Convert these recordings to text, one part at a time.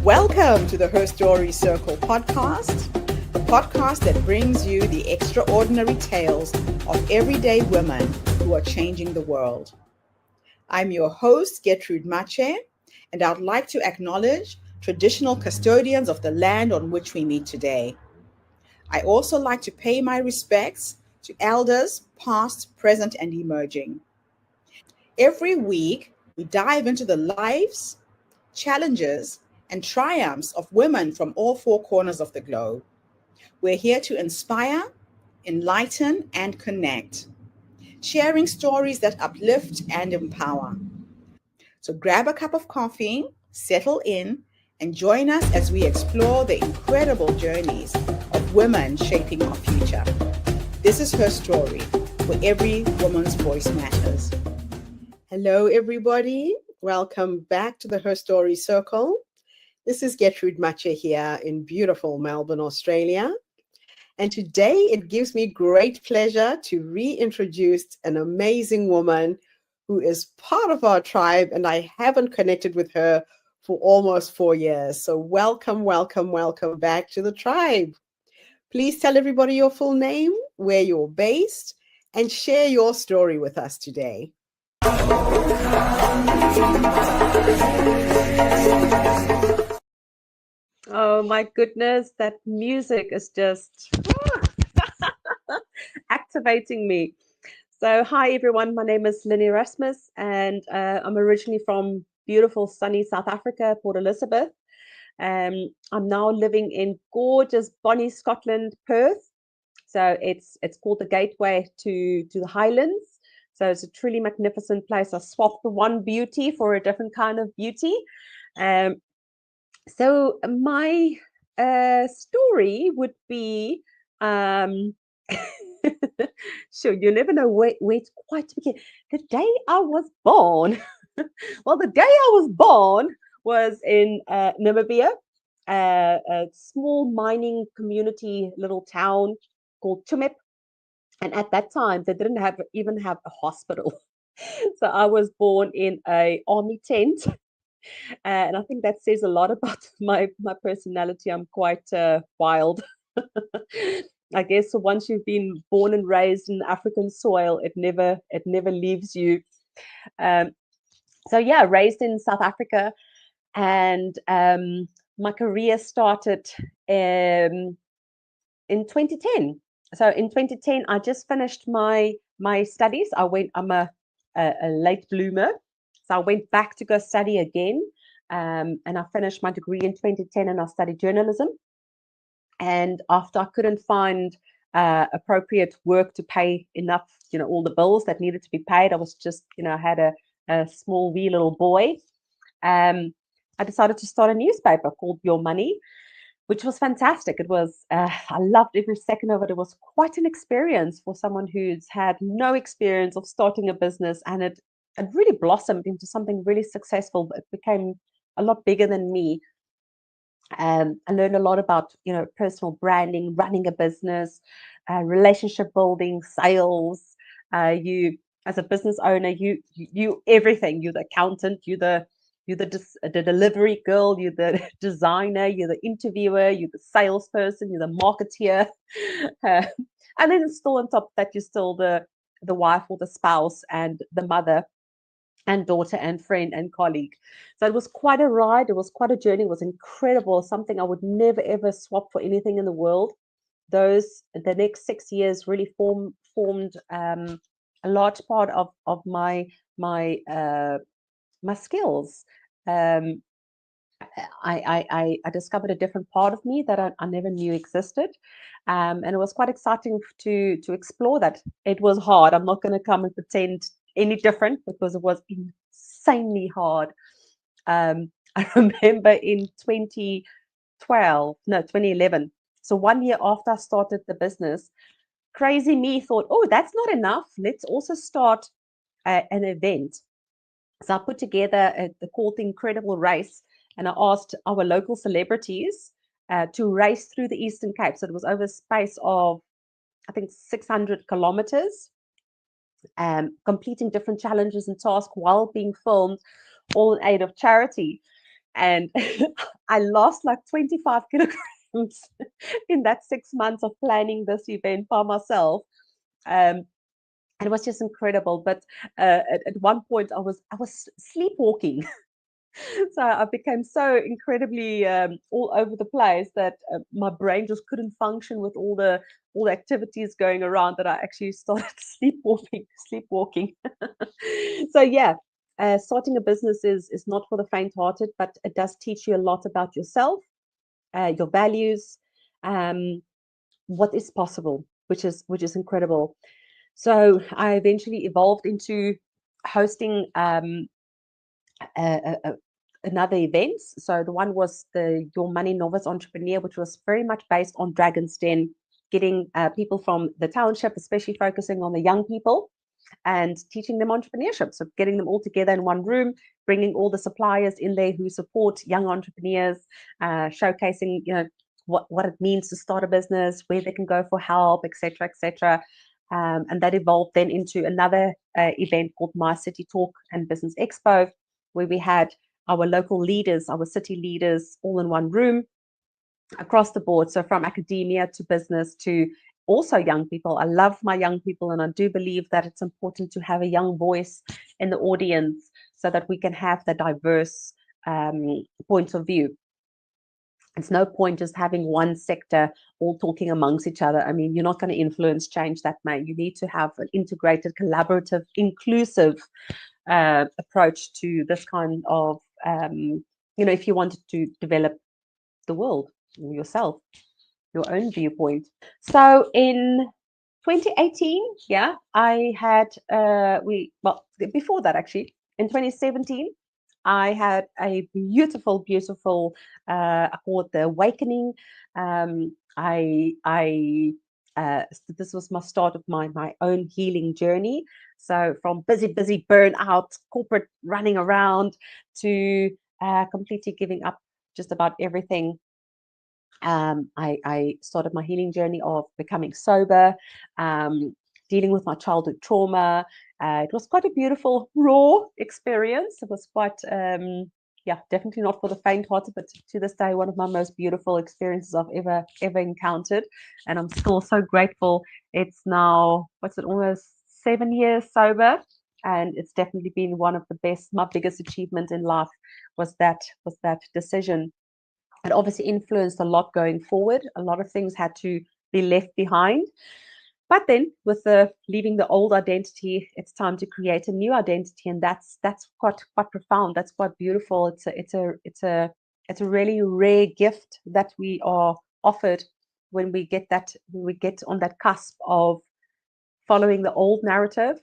Welcome to the Her Story Circle podcast, the podcast that brings you the extraordinary tales of everyday women who are changing the world. I'm your host, Gertrude Mache, and I'd like to acknowledge traditional custodians of the land on which we meet today. I also like to pay my respects to elders, past, present, and emerging. Every week, we dive into the lives, challenges, and triumphs of women from all four corners of the globe. We're here to inspire, enlighten, and connect, sharing stories that uplift and empower. So grab a cup of coffee, settle in, and join us as we explore the incredible journeys of women shaping our future. This is Her Story, where every woman's voice matters. Hello, everybody. Welcome back to the Her Story Circle. This is Gertrude Mache here in beautiful Melbourne, Australia. And today it gives me great pleasure to reintroduce an amazing woman who is part of our tribe, and I haven't connected with her for almost 4 years. So welcome back to the tribe. Please tell everybody your full name, where you're based, and share your story with us today. Oh my goodness, that music is just activating me. So, hi everyone, my name is Lynn Erasmus, and I'm originally from beautiful sunny South Africa, Port Elizabeth. I'm now living in gorgeous Bonny, Scotland, Perth. So it's called the gateway to the highlands. So it's a truly magnificent place. I swapped the one beauty for a different kind of beauty. So my story would be, sure, you never know where it's quite to begin. The day I was born, well, the day I was born was in Namibia, a small mining community, little town called Tumip. And at that time, they didn't even have a hospital. So I was born in a army tent. And I think that says a lot about my personality. I'm quite wild. I guess once you've been born and raised in African soil, it never leaves you. So yeah, raised in South Africa, and my career started in 2010. So in 2010, I just finished my studies. I'm a late bloomer, so I went back to go study again. And I finished my degree in 2010, and I studied journalism. And after I couldn't find appropriate work to pay enough, all the bills that needed to be paid, I was just, I had a small wee little boy. I decided to start a newspaper called Your Money, which was fantastic. It was, I loved every second of it. It was quite an experience for someone who's had no experience of starting a business, and it really blossomed into something really successful. It became a lot bigger than me. I learned a lot about, personal branding, running a business, relationship building, sales. You, as a business owner, you everything. You're the accountant. You're the delivery girl. You're the designer. You're the interviewer. You're the salesperson. You're the marketeer. And then still on top of that, you're still the wife or the spouse and the mother and daughter and friend and colleague. So it was quite a ride. It was quite a journey. It was incredible. Something I would never ever swap for anything in the world. The next 6 years really formed a large part of my skills. I discovered a different part of me that I never knew existed. And it was quite exciting to explore that. It was hard. I'm not going to come and pretend any different, because it was insanely hard. I remember in 2011. So 1 year after I started the business, crazy me thought, oh, that's not enough. Let's also start an event. So I put together called the Incredible Race, and I asked our local celebrities to race through the Eastern Cape. So it was over a space of, I think, 600 kilometers, completing different challenges and tasks while being filmed, all in aid of charity. And I lost like 25 kilograms in that 6 months of planning this event by myself. Um, and it was just incredible. But at one point, I was sleepwalking. So I became so incredibly all over the place that my brain just couldn't function with all the activities going around, that I actually started sleepwalking. So yeah, starting a business is not for the faint-hearted, but it does teach you a lot about yourself, your values, um, what is possible, which is incredible. So I eventually evolved into hosting a, a, another events. So the one was the Your Money Novice Entrepreneur, which was very much based on Dragon's Den, getting people from the township, especially focusing on the young people, and teaching them entrepreneurship. So getting them all together in one room, bringing all the suppliers in there who support young entrepreneurs, showcasing, what it means to start a business, where they can go for help, etc., etc. And that evolved then into another event called My City Talk and Business Expo, where we had our local leaders, our city leaders, all in one room across the board. So from academia to business to also young people. I love my young people, and I do believe that it's important to have a young voice in the audience so that we can have the diverse points of view. It's no point just having one sector all talking amongst each other. I mean, you're not going to influence change that way. You need to have an integrated, collaborative, inclusive approach to this kind of, if you wanted to develop the world yourself, your own viewpoint. So in 2018, yeah, I had before that actually, in 2017, I had a beautiful I call it the awakening. I This was my start of my own healing journey. So from busy burnout, corporate running around, to completely giving up just about everything. I started my healing journey of becoming sober, dealing with my childhood trauma. It was quite a beautiful, raw experience. It was quite, definitely not for the faint-hearted, but to this day, one of my most beautiful experiences I've ever encountered. And I'm still so grateful. It's now, almost 7 years sober. And it's definitely been one of the best, my biggest achievement in life was that decision. It obviously influenced a lot going forward. A lot of things had to be left behind. But then with the leaving the old identity, it's time to create a new identity. And that's quite profound. That's quite beautiful. It's a really rare gift that we are offered when we get on that cusp of following the old narrative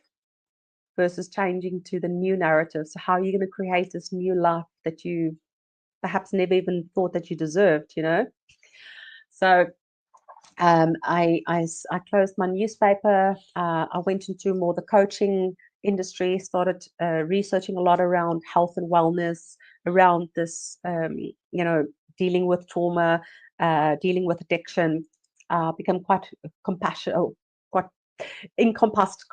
versus changing to the new narrative. So how are you going to create this new life that you perhaps never even thought that you deserved, So I closed my newspaper. I went into more the coaching industry, started researching a lot around health and wellness, around this, dealing with trauma, dealing with addiction, become quite compassionate, quite encompassed,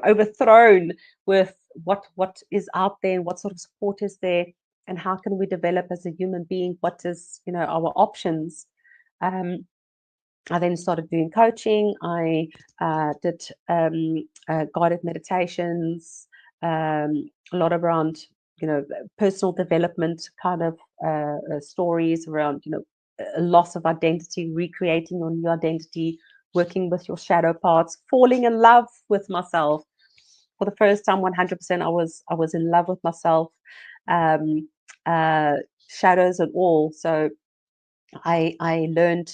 overthrown with what is out there and what sort of support is there, and how can we develop as a human being, what is our options. I then started doing coaching. I did guided meditations, a lot around personal development kind of stories around a loss of identity, recreating your new identity, working with your shadow parts, falling in love with myself. For the first time, 100%, I was in love with myself, um, shadows and all. So I learned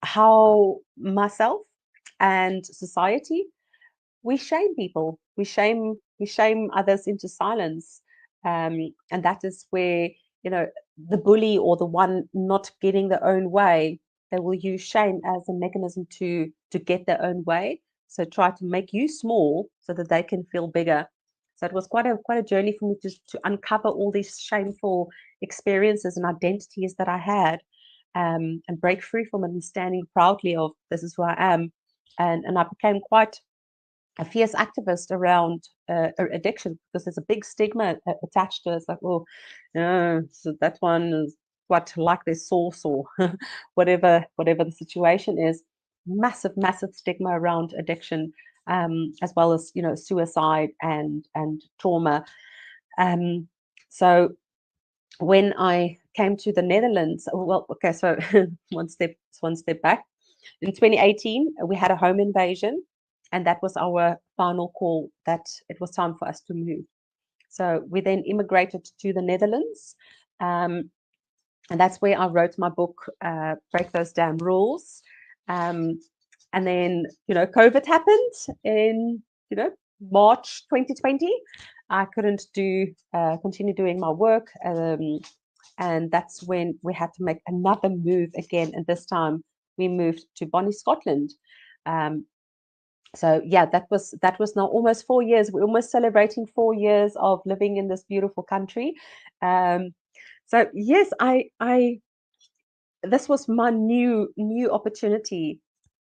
how myself and society, we shame people, we shame others into silence, and that is where the bully or the one not getting their own way, they will use shame as a mechanism to get their own way. So try to make you small so that they can feel bigger. So it was quite a journey for me to uncover all these shameful experiences and identities that I had, and break free from it and standing proudly of this is who I am. And I became quite a fierce activist around addiction, because there's a big stigma attached to it. It's like, oh, no, so that one is what, like their source, or whatever the situation is. Massive stigma around addiction, as well as, you know, suicide and trauma. So when I came to the Netherlands, well, okay, so one step back. In 2018, we had a home invasion, and that was our final call that it was time for us to move. So we then immigrated to the Netherlands, and that's where I wrote my book, Break Those Damn Rules. And then, you know, COVID happened in, you know, March 2020. I couldn't continue doing my work. And that's when we had to make another move again. And this time we moved to Bonny, Scotland. So yeah, that was now almost 4 years. We're almost celebrating 4 years of living in this beautiful country. So yes, I this was my new opportunity,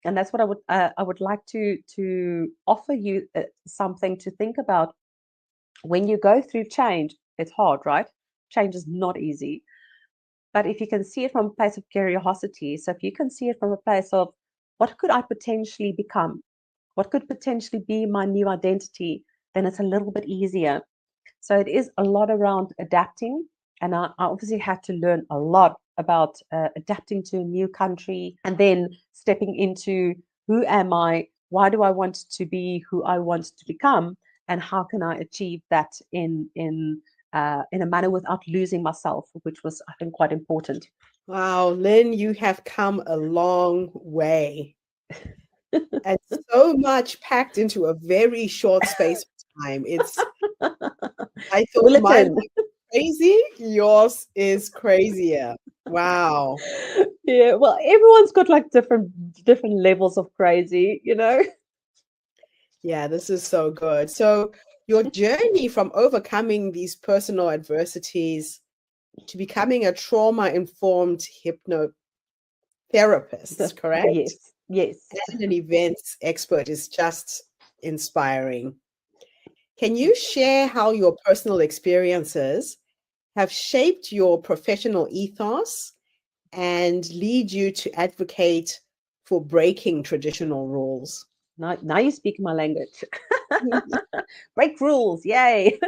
and that's what I would like to offer you, something to think about. When you go through change, it's hard, right? Change is not easy. But if you can see it from a place of curiosity, so if you can see it from a place of, what could I potentially become? What could potentially be my new identity? Then it's a little bit easier. So it is a lot around adapting. And I obviously had to learn a lot about adapting to a new country, and then stepping into, who am I? Why do I want to be who I want to become? And how can I achieve that in a manner without losing myself, which was, I think, quite important. Wow, Lynn, you have come a long way. And so much packed into a very short space of time. I thought mine Bulletin. was crazy. Yours is crazier. Wow. Yeah, well, everyone's got like different levels of crazy, you know. Yeah, this is so good. So your journey from overcoming these personal adversities to becoming a trauma-informed hypnotherapist, correct? Yes. And an events expert is just inspiring. Can you share how your personal experiences have shaped your professional ethos and lead you to advocate for breaking traditional rules? Now you speak my language. Break rules, yay!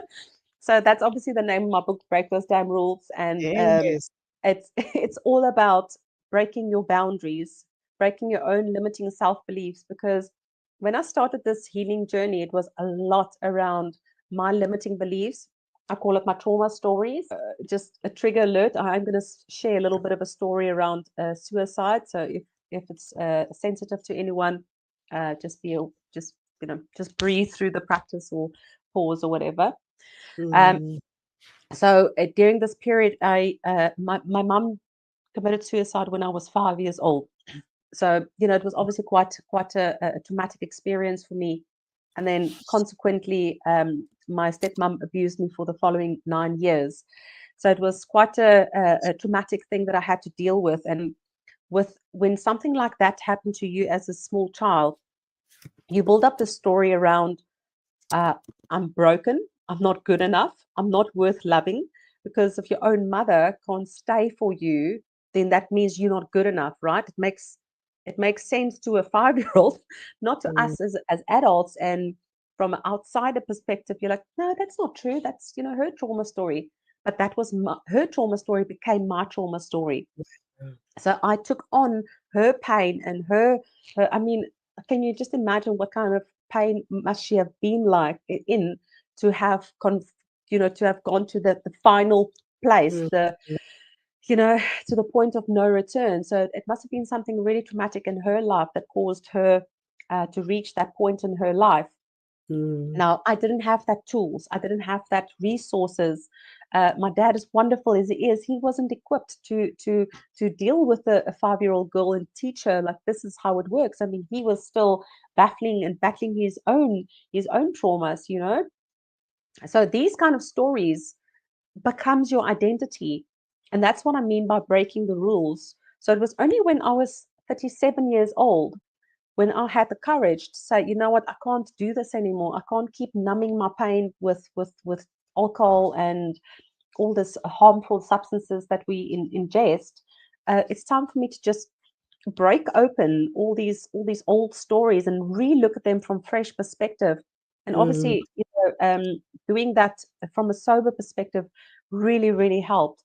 So that's obviously the name of my book, Break Those Damn Rules, and Yes. it's all about breaking your boundaries, breaking your own limiting self beliefs. Because when I started this healing journey, it was a lot around my limiting beliefs. I call it my trauma stories. Just a trigger alert. I'm going to share a little bit of a story around suicide. So if it's sensitive to anyone, just just breathe through the practice, or pause, or whatever. Mm. So during this period, my mum committed suicide when I was 5 years old. So it was obviously quite a traumatic experience for me. And then consequently, my stepmom abused me for the following 9 years. So it was quite a traumatic thing that I had to deal with. And when something like that happened to you as a small child, you build up the story around, I'm broken, I'm not good enough, I'm not worth loving. Because if your own mother can't stay for you, then that means you're not good enough, right? It makes sense to a 5-year-old, not to Mm. us as adults. And from an outsider perspective, you're like, no, that's not true. That's her trauma story. But that was her trauma story became my trauma story. So I took on her pain and her. I mean, can you just imagine what kind of pain must she have been like in to have to have gone to the final place, Mm. to the point of no return. So it must have been something really traumatic in her life that caused her to reach that point in her life. Mm. Now, I didn't have that tools. I didn't have that resources. My dad, as wonderful as he is, he wasn't equipped to deal with a 5-year-old girl and teach her like this is how it works. I mean, he was still battling his own traumas. So these kind of stories becomes your identity, and that's what I mean by breaking the rules. So it was only when I was 37 years old when I had the courage to say, you know what, I can't do this anymore. I can't keep numbing my pain with alcohol and all this harmful substances that we ingest. It's time for me to just break open all these old stories and re-look at them from fresh perspective. And Mm. obviously, doing that from a sober perspective really, really helped.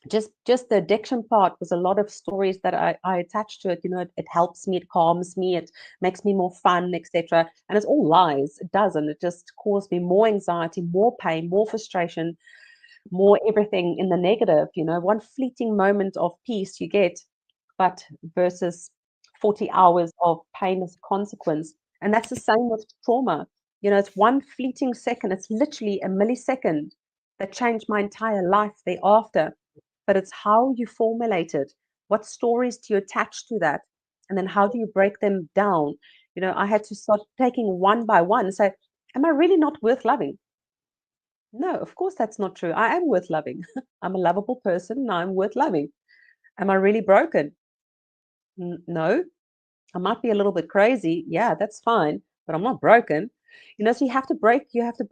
Just the addiction part was a lot of stories that I attached to it. It helps me, it calms me, it makes me more fun, etc. And it's all lies. It doesn't. It just caused me more anxiety, more pain, more frustration, more everything in the negative. One fleeting moment of peace you get, but versus 40 hours of pain as a consequence. And that's the same with trauma. It's one fleeting second. It's literally a millisecond that changed my entire life thereafter. But it's how you formulate it. What stories do you attach to that? And then how do you break them down? I had to start taking one by one. So, am I really not worth loving? No, of course that's not true. I am worth loving. I'm a lovable person and I'm worth loving. Am I really broken? No. I might be a little bit crazy. Yeah, that's fine, but I'm not broken. So you have to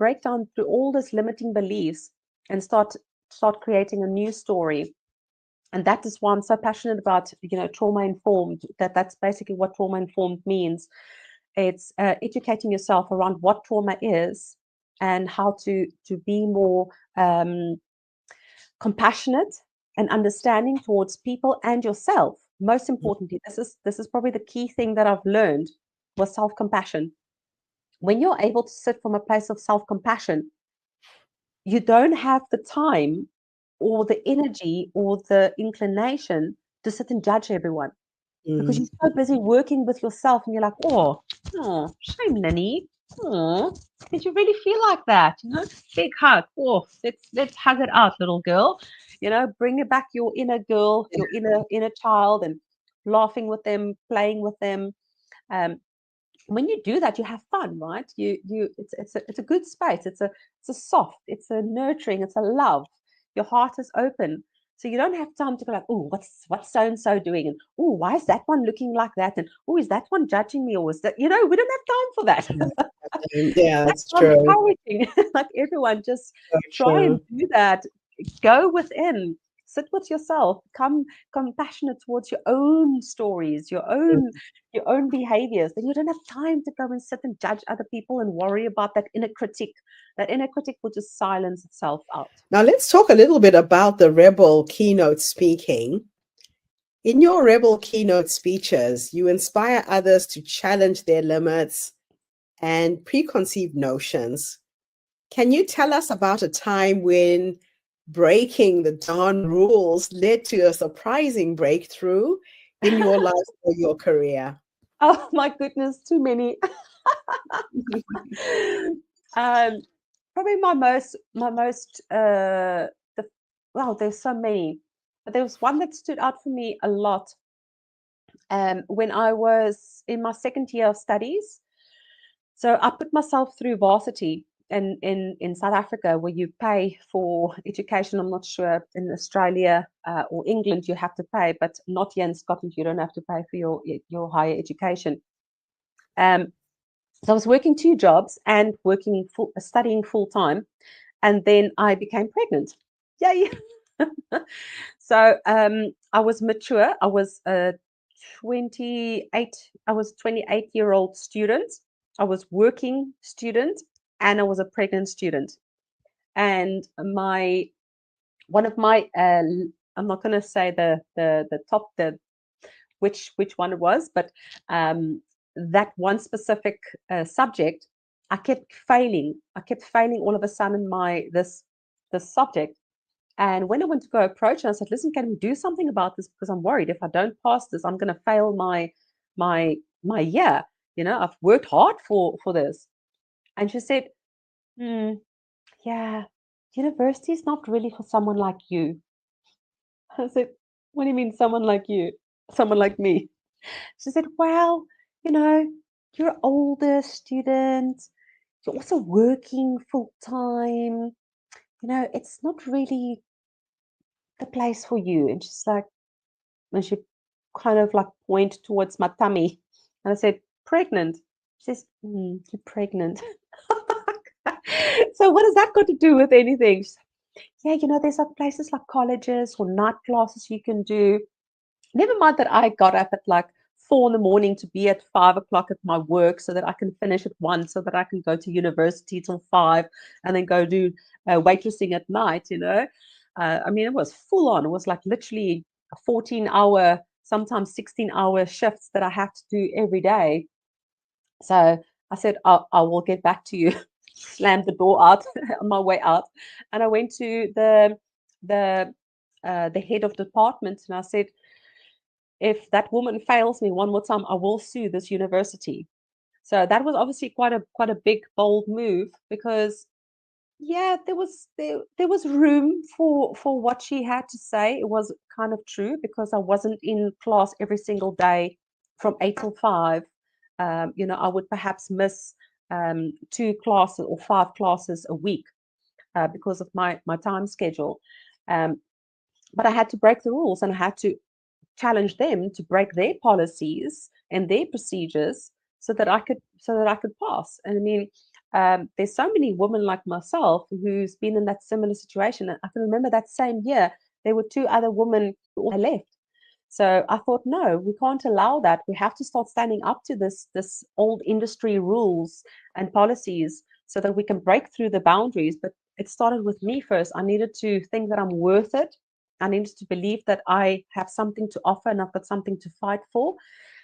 break down through all these limiting beliefs and start creating a new story. And that is why I'm so passionate about trauma informed. That's basically what trauma informed means. It's educating yourself around what trauma is and how to be more compassionate and understanding towards people and yourself. Most importantly, this is probably the key thing that I've learned was self-compassion. When you're able to sit from a place of self-compassion, you don't have the time or the energy or the inclination to sit and judge everyone because you're Mm. so busy working with yourself and you're like, oh, shame, Nanny. Oh, did you really feel like that? Big hug. Oh, let's hug it out, little girl. Bring it back your inner girl, your inner child, and laughing with them, playing with them. Um, when you do that, you have fun, right? It's a good space. It's a soft, it's a nurturing, it's a love. Your heart is open. So you don't have time to go like, oh, what's so and so doing? And oh, why is that one looking like that? And oh, is that one judging me? Or is that, we don't have time for that. Yeah, That's that's what I'm true. encouraging. Like everyone, just So try and true. do that. Go within, sit with yourself, become compassionate towards your own stories, your own behaviors. Then you don't have time to go and sit and judge other people and worry about that inner critic. That inner critic will just silence itself out. Now let's talk a little bit about the Rebel keynote speaking. In your Rebel keynote speeches, you inspire others to challenge their limits and preconceived notions. Can you tell us about a time when breaking the Dawn rules led to a surprising breakthrough in your life or your career? Oh my goodness, too many. um, Probably my most well, there's so many, but there was one that stood out for me a lot. When I was in my second year of studies, so I put myself through varsity in South Africa, where you pay for education. I'm not sure in Australia or England you have to pay, but not here in Scotland. You don't have to pay for your higher education. Um, so I was working two jobs and studying full time, and then I became pregnant. Yay! So I was mature. I was a 28. I was 28-year-old student. I was working student, and I was a pregnant student. And my one of my I'm not going to say the top which one it was, but that one specific subject, I kept failing. I kept failing all of a sudden this subject. And when I went to go approach her, I said, "Listen, can we do something about this? Because I'm worried if I don't pass this, I'm going to fail my year. I've worked hard for this." And she said, "Yeah, university is not really for someone like you." I said, "What do you mean, someone like you? Someone like me?" She said, "Well, you know, you're an older student. You're also working full time. It's not really the place for you." And she's like, and she kind of like point towards my tummy. And I said, pregnant. She says, you're pregnant. So what does that got to do with anything? She's like, yeah, you know, there's like places like colleges or night classes you can do. Never mind that I got up at like 4 in the morning to be at 5 o'clock at my work so that I can finish at 1 so that I can go to university till 5 and then go do waitressing at night, you know. I mean, it was full on. It was like literally 14-hour, sometimes 16-hour shifts that I had to do every day. So I said, I will get back to you. Slammed the door out on my way out. And I went to the head of department and I said, if that woman fails me one more time, I will sue this university. So that was obviously quite a big, bold move because yeah, there was room for what she had to say. It was kind of true because I wasn't in class every single day from 8 till 5. You know, I would perhaps miss 2 classes or 5 classes a week because of my time schedule. But I had to break the rules and I had to challenge them to break their policies and their procedures so that I could pass. And I mean, there's so many women like myself who's been in that similar situation. And I can remember that same year there were 2 other women who all left. So I thought, no, we can't allow that. We have to start standing up to this old industry rules and policies so that we can break through the boundaries. But it started with me first. I needed to think that I'm worth it. I needed to believe that I have something to offer and I've got something to fight for,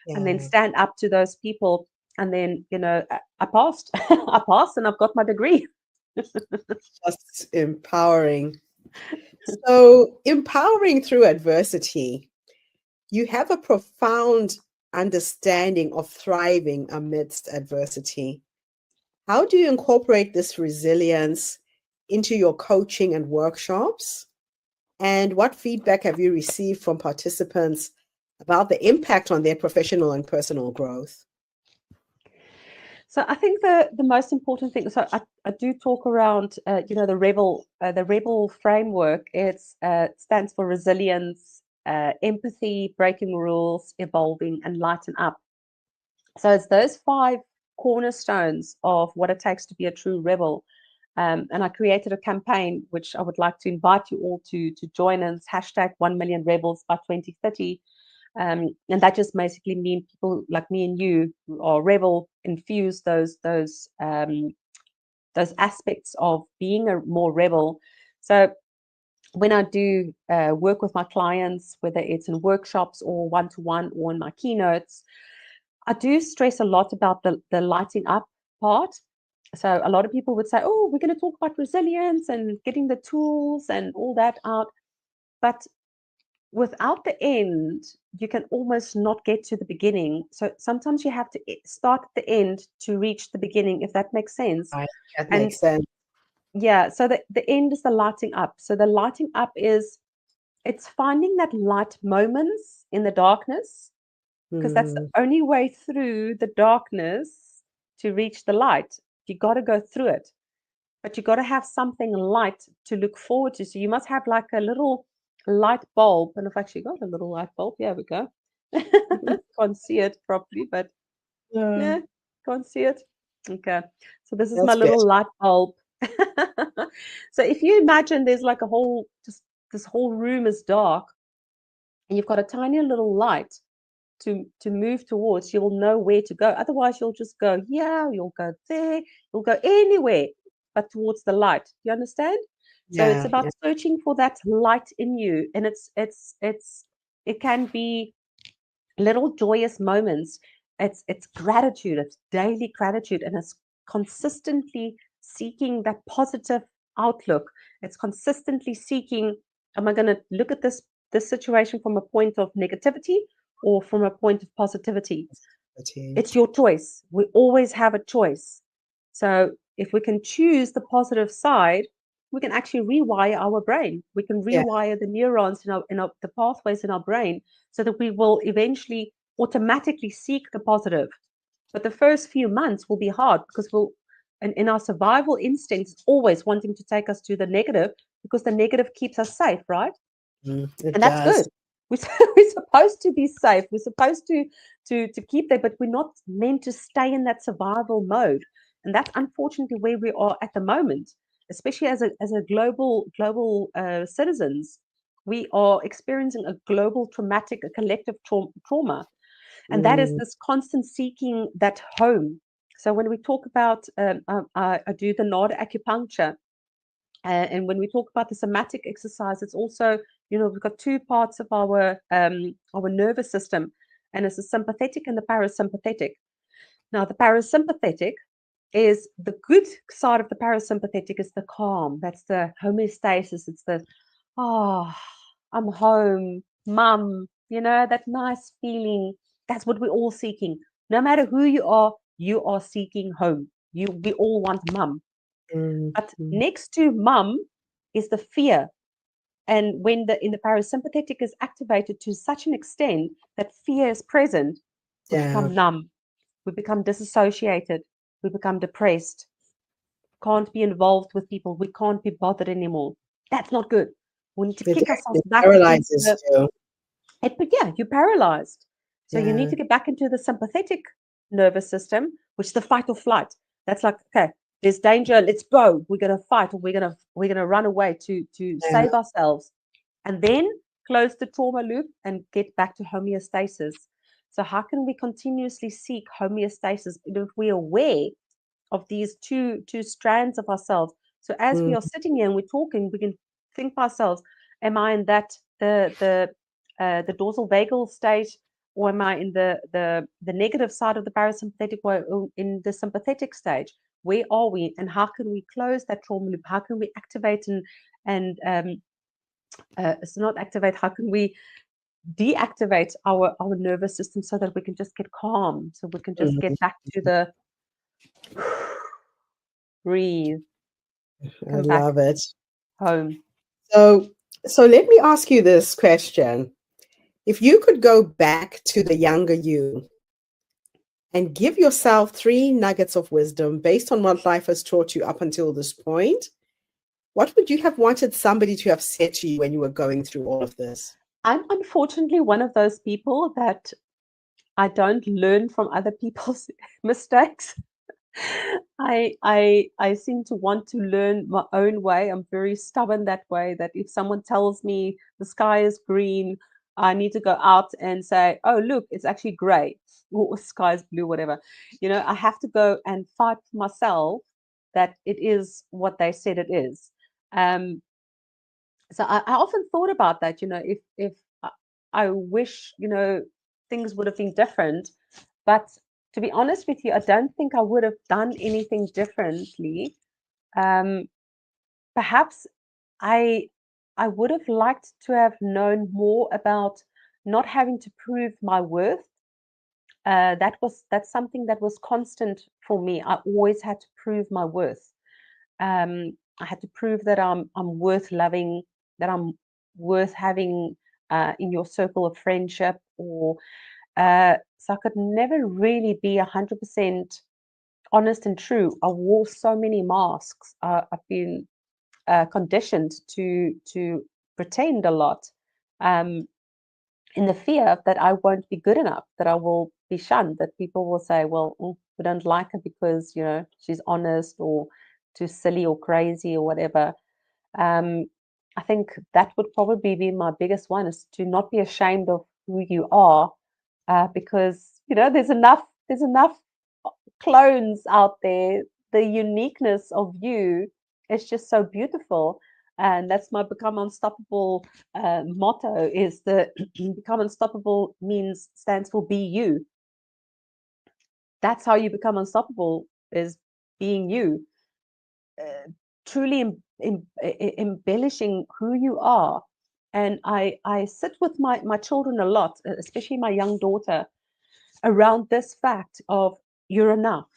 and then stand up to those people. And then, you know, I passed. I passed and I've got my degree. Just empowering. So, empowering through adversity. You have a profound understanding of thriving amidst adversity. How do you incorporate this resilience into your coaching and workshops? And what feedback have you received from participants about the impact on their professional and personal growth? So I think the most important thing. So I do talk around, you know, the rebel framework. It stands for resilience, empathy, breaking rules, evolving, and lighten up. So it's those 5 cornerstones of what it takes to be a true rebel. And I created a campaign which I would like to invite you all to join us. # 1 million rebels by 2030. And that just basically means people like me and you are rebel, infuse those aspects of being a more rebel. So when I do work with my clients, whether it's in workshops or one-to-one or in my keynotes, I do stress a lot about the lighting up part. So a lot of people would say, oh, we're going to talk about resilience and getting the tools and all that out. But without the end, you can almost not get to the beginning. So sometimes you have to start at the end to reach the beginning, if that makes sense. That And makes sense. yeah, so the end is the lighting up. So the lighting up it's finding that light moments in the darkness, because that's the only way through the darkness to reach the light. You got to go through it, but you got to have something light to look forward to. So you must have like a little light bulb. And I've actually got a little light bulb. Here we go. Can't see it properly, but yeah, can't see it. Okay. So this is my That's little better. light bulb. So if you imagine there's like just this whole room is dark and you've got a tiny little light to move towards, you'll know where to go. Otherwise, you'll just go here, you'll go there, you'll go anywhere but towards the light. You understand? So it's about searching for that light in you, and it can be little joyous moments. It's gratitude. It's daily gratitude, and it's consistently seeking that positive outlook. It's consistently seeking, am I going to look at this situation from a point of negativity or from a point of positivity? It's your choice. We always have a choice. So if we can choose the positive side, we can actually rewire our brain. We can rewire the neurons the pathways in our brain so that we will eventually automatically seek the positive. But the first few months will be hard because in our survival instincts, always wanting to take us to the negative because the negative keeps us safe, right? It And that's does. good. we're supposed to be safe. We're supposed to keep there, but we're not meant to stay in that survival mode. And that's unfortunately where we are at the moment, especially as a global citizens. We are experiencing a global traumatic, a collective trauma, and that is this constant seeking that home. So when we talk about, I do the NADA acupuncture, and when we talk about the somatic exercise, it's also, we've got two parts of our nervous system, and it's the sympathetic and the parasympathetic. Now, the parasympathetic is the good side of the parasympathetic is the calm. That's the homeostasis. It's the, oh, I'm home, mum, that nice feeling. That's what we're all seeking. No matter who you are seeking home. We all want mum. But next to mum is the fear. And when in the parasympathetic is activated to such an extent that fear is present, we become numb, we become disassociated, we become depressed, can't be involved with people, we can't be bothered anymore. That's not good. We need to kick ourselves back. Paralyzes you. You're paralyzed. So you need to get back into the sympathetic nervous system, which is the fight or flight. That's like, okay, there's danger, let's go. We're gonna fight, or we're gonna run away to save ourselves. And then close the trauma loop and get back to homeostasis. So how can we continuously seek homeostasis if we're aware of these two strands of ourselves? So as we are sitting here and we're talking, we can think to ourselves, am I in that the dorsal vagal stage, or am I in the negative side of the parasympathetic, or in the sympathetic stage? Where are we, and how can we close that trauma loop? How can we activate and so not activate, how can we deactivate our nervous system so that we can just get calm, so we can just get back to the breathe. I love it. Home. So let me ask you this question. If you could go back to the younger you and give yourself 3 nuggets of wisdom based on what life has taught you up until this point, what would you have wanted somebody to have said to you when you were going through all of this? I'm unfortunately one of those people that I don't learn from other people's mistakes. I seem to want to learn my own way. I'm very stubborn that way, that if someone tells me the sky is green, I need to go out and say, oh, look, it's actually gray, or sky is blue, whatever. I have to go and fight for myself that it is what they said it is. So I often thought about that, if I wish, things would have been different. But to be honest with you, I don't think I would have done anything differently. Perhaps I would have liked to have known more about not having to prove my worth. That's something that was constant for me. I always had to prove my worth. I had to prove that I'm worth loving, that I'm worth having in your circle of friendship, or so I could never really be 100% honest and true. I wore so many masks. I've been conditioned to pretend a lot, in the fear that I won't be good enough, that I will be shunned, that people will say, well, we don't like her because she's honest, or too silly or crazy or whatever. I think that would probably be my biggest one, is to not be ashamed of who you are, because there's enough clones out there. The uniqueness of you is just so beautiful, and that's my Become Unstoppable motto. Is the Become Unstoppable stands for be you. That's how you become unstoppable, is being you. Truly embellishing who you are. And I sit with my children a lot, especially my young daughter, around this fact of you're enough.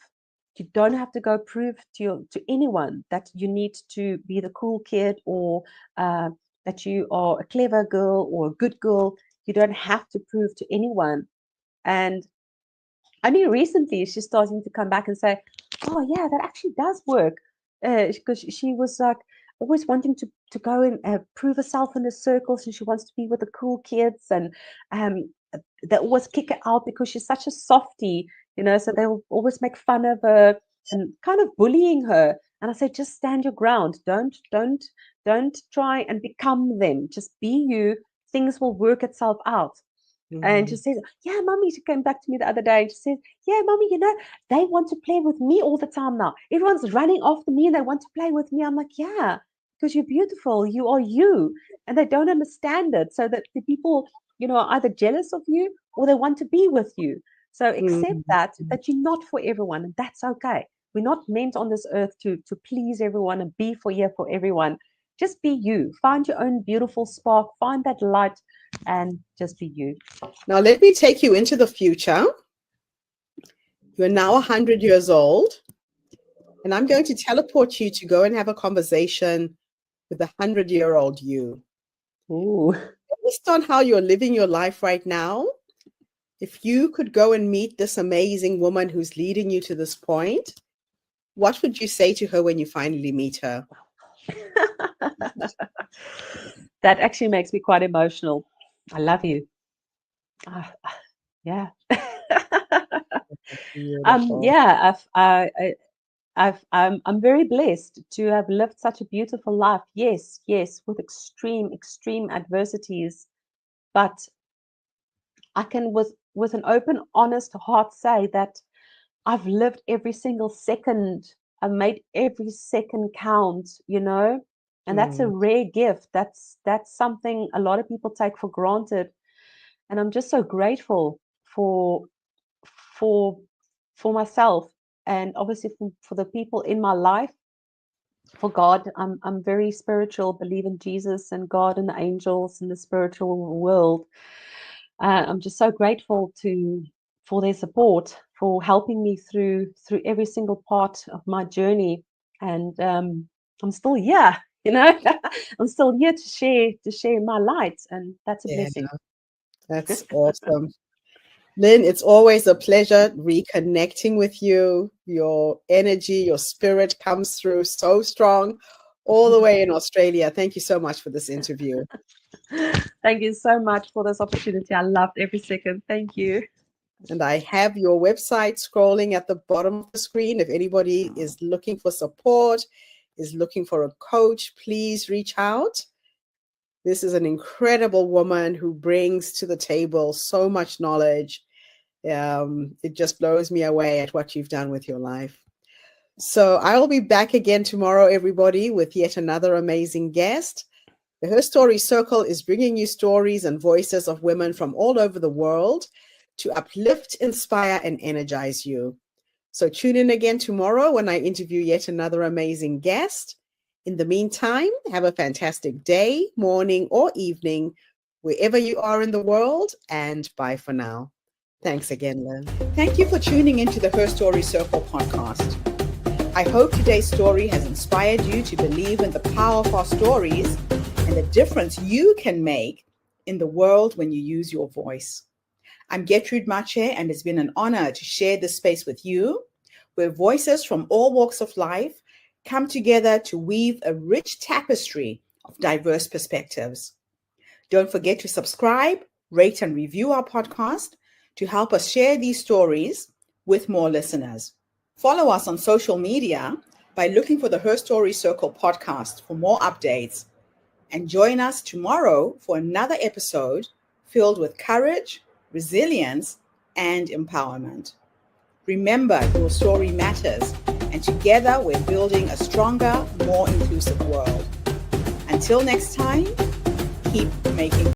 You don't have to go prove to anyone that you need to be the cool kid, or that you are a clever girl or a good girl. You don't have to prove to anyone. And only recently she's starting to come back and say, oh yeah, that actually does work. Because she was like, always wanting to go and prove herself in the circles, and she wants to be with the cool kids, and they always kick her out because she's such a softie, so they'll always make fun of her and kind of bullying her. And I say, just stand your ground. Don't try and become them. Just be you. Things will work itself out. And she says, yeah, mommy, she came back to me the other day and she says, yeah, mommy, they want to play with me all the time now. Everyone's running after me and they want to play with me. I'm like, yeah, because you're beautiful. You are you. And they don't understand it. So that the people, are either jealous of you or they want to be with you. So accept that you're not for everyone, and that's okay. We're not meant on this earth to please everyone and be here for everyone. Just be you. Find your own beautiful spark. Find that light and just be you. Now, let me take you into the future. You're now 100 years old, and I'm going to teleport you to go and have a conversation with the 100-year-old you. Ooh. Based on how you're living your life right now, if you could go and meet this amazing woman who's leading you to this point, what would you say to her when you finally meet her? That actually makes me quite emotional. I love you. Yeah. I'm very blessed to have lived such a beautiful life. Yes, with extreme adversities, but I can, with an open, honest heart, say that I've lived every single second. I've made every second count, and that's a rare gift. That's something a lot of people take for granted. And I'm just so grateful for myself, and obviously for the people in my life, for God. I'm very spiritual, believe in Jesus and God and the angels and the spiritual world. I'm just so grateful for their support, for helping me through every single part of my journey. And I'm still here, I'm still here to share my light, and that's a blessing. That's awesome. Lynn, it's always a pleasure reconnecting with you. Your energy, your spirit comes through so strong all the way in Australia. Thank you so much for this interview. Thank you so much for this opportunity. I loved every second. Thank you. And I have your website scrolling at the bottom of the screen. If anybody is looking for support, is looking for a coach, please reach out. This is an incredible woman who brings to the table so much knowledge. It just blows me away at what you've done with your life. So I'll be back again tomorrow, everybody, with yet another amazing guest. The Her Story Circle is bringing you stories and voices of women from all over the world to uplift, inspire, and energize you. So tune in again tomorrow when I interview yet another amazing guest. In the meantime, have a fantastic day, morning, or evening, wherever you are in the world, and bye for now. Thanks again, Lynn. Thank you for tuning into the Her Story Circle podcast. I hope today's story has inspired you to believe in the power of our stories and the difference you can make in the world when you use your voice. I'm Gertrude Mache, and it's been an honor to share this space with you, where voices from all walks of life come together to weave a rich tapestry of diverse perspectives. Don't forget to subscribe, rate, and review our podcast to help us share these stories with more listeners. Follow us on social media by looking for the Her Story Circle podcast for more updates. And join us tomorrow for another episode filled with courage, resilience, and empowerment. Remember, your story matters, and together we're building a stronger, more inclusive world. Until next time, keep making